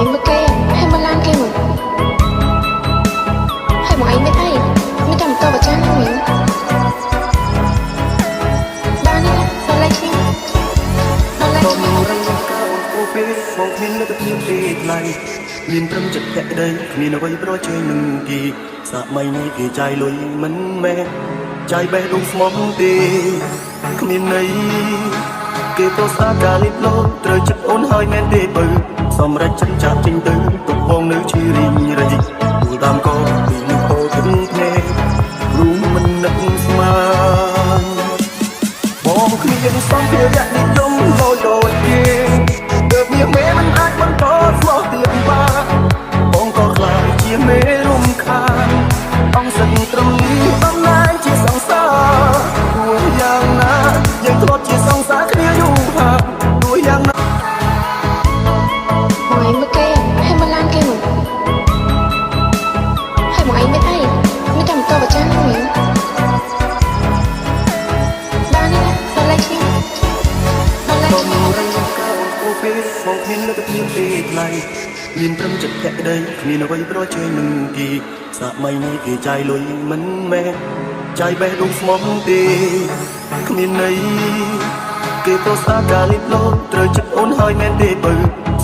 ấy mà kê hay mà lan kê mà hay mà ấy mới thấy mới đầm to vào trang mình ba này ba lại chim ba lại chim ពេលបងគ្មានលទ្ធភាពទេថ្លៃមានត្រឹមចិត្តតែក្តីគ្មានអ្វីប្រជែងនឹងគេសម័យនេះគេចាយលុយមិនមែនចាយបេះដូងស្មុំទេគ្មានន័យគេប្រសាការលិបលោត្រូវចិត្តអូនហើយមែនទេបើសម្រាប់ចិនចាក់ចេញទៅទុកបងនៅជារីងរៃគូតាមកោពីនឹងពោទឹកភ្នែករួមមិននឹកស្មានបងគ្មានសំភារៈនិយមលយដូចគេវាមេមិនអាចបន្តស្មោះទៀតបានបងក៏ខ្លាចជាមេរំខានអង្គសិនត្រឹមនេះអំណាចជាសង្សារទោះយ៉ាងណាយើងធ្លាប់ជាសង្សារគ្នាយូរហើយទោះយ៉ាងណា mà ấy mà kê hay mà lan kê mà hay mà ấy mới thấy mới đầm to vào trang mình ba này ba lại chim ba lại chim ពេលបងគ្មានលទ្ធភាពទេថ្លៃមានត្រឹមចិត្តតែក្តីគ្មានអ្វីប្រជែងនឹងគេសម័យនេះគេចាយលុយមិនមែនចាយបេះដូងស្មុំទេគ្មានន័យគេប្រសាការលិបលោត្រូវចិត្តអូនហើយមែនទេបើ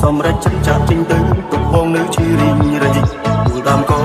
សម្រាប់ចិនចាក់ចេញទៅទុកបងនៅជារីងរៃគូតាមកោ